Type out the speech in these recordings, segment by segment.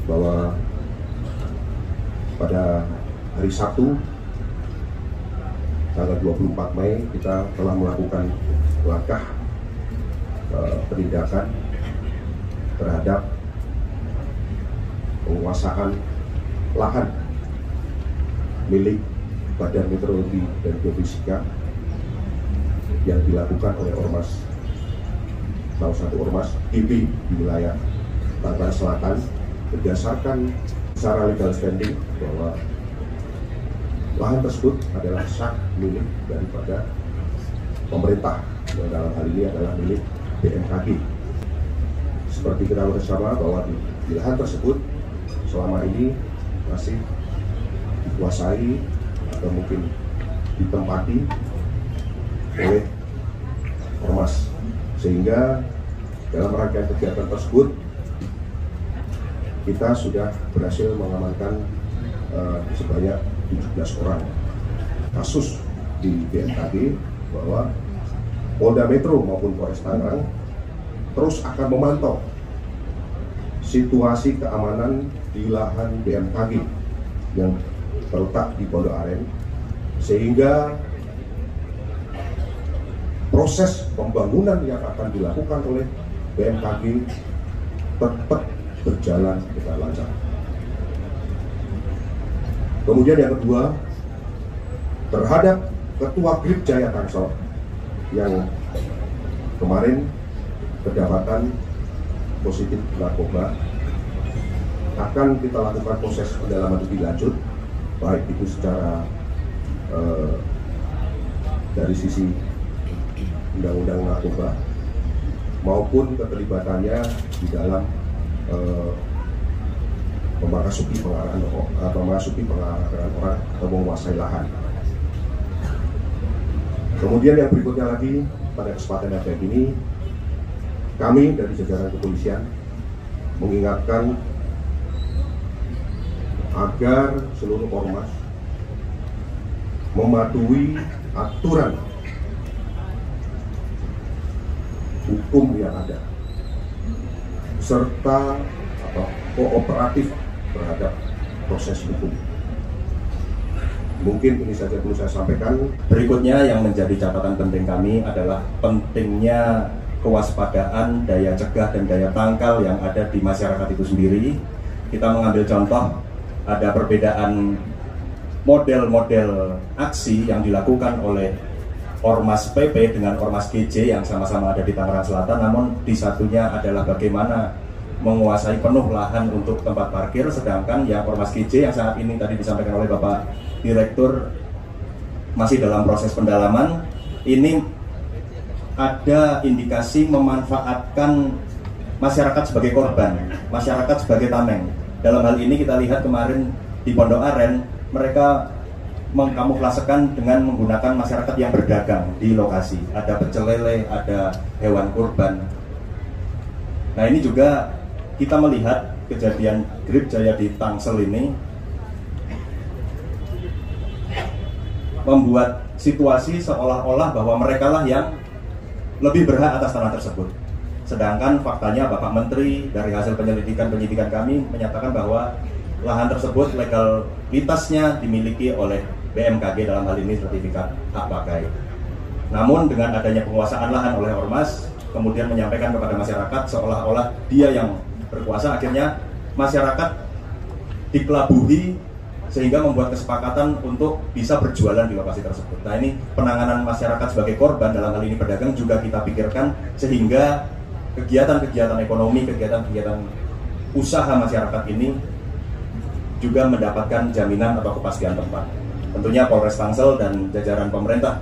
bahwa pada hari Sabtu tanggal 24 Mei kita telah melakukan langkah penindakan terhadap penguasaan lahan milik Badan Meteorologi dan Geofisika yang dilakukan oleh ormas, salah satu ormas GP di wilayah Tangerang Selatan, berdasarkan secara legal standing bahwa lahan tersebut adalah hak milik daripada pemerintah, yang dalam hal ini adalah milik BMKG. Seperti kita bersama bahwa di lahan tersebut selama ini masih dikuasai atau mungkin ditempati oleh ormas, sehingga dalam rangkaian kegiatan tersebut kita sudah berhasil mengamankan sebanyak 17 orang kasus di BMKG, bahwa Polda Metro maupun Polres Tangerang terus akan memantau situasi keamanan di lahan BMKG yang terletak di Pondok Aren, sehingga proses pembangunan yang akan dilakukan oleh BMKG tetap berjalan dengan lancar. Kemudian yang kedua, terhadap Ketua Grip Jaya Tangsel yang kemarin kedapatan positif narkoba, akan kita lakukan proses pendalaman lebih lanjut, baik itu secara dari sisi undang-undang narkoba maupun keterlibatannya di dalam memasuki pengarahan orang atau menguasai lahan. Kemudian yang berikutnya lagi, pada kesempatan yang baik ini, kami dari jajaran kepolisian mengingatkan agar seluruh ormas mematuhi aturan hukum yang ada, serta kooperatif terhadap proses hukum. Mungkin ini saja perlu saya sampaikan. Berikutnya yang menjadi catatan penting kami adalah pentingnya kewaspadaan, daya cegah dan daya tangkal yang ada di masyarakat itu sendiri. Kita mengambil contoh, ada perbedaan model-model aksi yang dilakukan oleh Ormas PP dengan Ormas GJ yang sama-sama ada di Tangerang Selatan, namun di satunya adalah bagaimana menguasai penuh lahan untuk tempat parkir, sedangkan yang Ormas GJ yang saat ini tadi disampaikan oleh Bapak Direktur masih dalam proses pendalaman, ini ada indikasi memanfaatkan masyarakat sebagai korban, masyarakat sebagai tameng. Dalam hal ini kita lihat kemarin di Pondok Aren, mereka mengkamuflasekan dengan menggunakan masyarakat yang berdagang di lokasi. Ada pecel lele, ada hewan kurban. Nah, ini juga kita melihat kejadian Grip Jaya di Tangsel ini membuat situasi seolah-olah bahwa mereka lah yang lebih berhak atas tanah tersebut. Sedangkan faktanya Bapak Menteri dari hasil penyidikan kami menyatakan bahwa lahan tersebut legalitasnya dimiliki oleh BMKG, dalam hal ini sertifikat hak pakai. Namun dengan adanya penguasaan lahan oleh ormas, kemudian menyampaikan kepada masyarakat seolah-olah dia yang berkuasa, akhirnya masyarakat dikelabuhi sehingga membuat kesepakatan untuk bisa berjualan di lokasi tersebut. Nah, ini penanganan masyarakat sebagai korban, dalam hal ini pedagang, juga kita pikirkan sehingga kegiatan-kegiatan ekonomi, kegiatan-kegiatan usaha masyarakat ini juga mendapatkan jaminan atau kepastian tempat. Tentunya Polres Tangsel dan jajaran pemerintah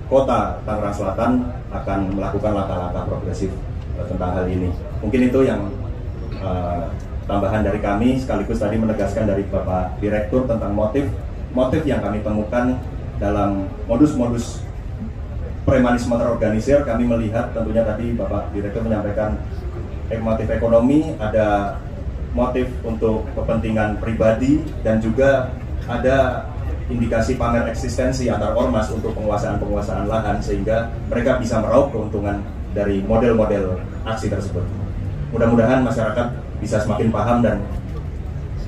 Kota Tangerang Selatan akan melakukan langkah-langkah progresif tentang hal ini. Mungkin itu yang tambahan dari kami, sekaligus tadi menegaskan dari Bapak Direktur tentang motif yang kami temukan dalam modus-modus premanisme terorganisir. Kami melihat tentunya tadi Bapak Direktur menyampaikan motif ekonomi, ada motif untuk kepentingan pribadi, dan juga ada indikasi pamer eksistensi antar ormas untuk penguasaan lahan, sehingga mereka bisa meraup keuntungan dari model-model aksi tersebut. Mudah-mudahan masyarakat bisa semakin paham dan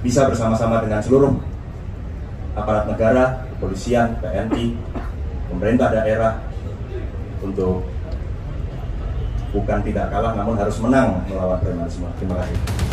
bisa bersama-sama dengan seluruh aparat negara, kepolisian, TNI, pemerintah daerah untuk bukan tidak kalah namun harus menang melawan premanisme. Terima kasih.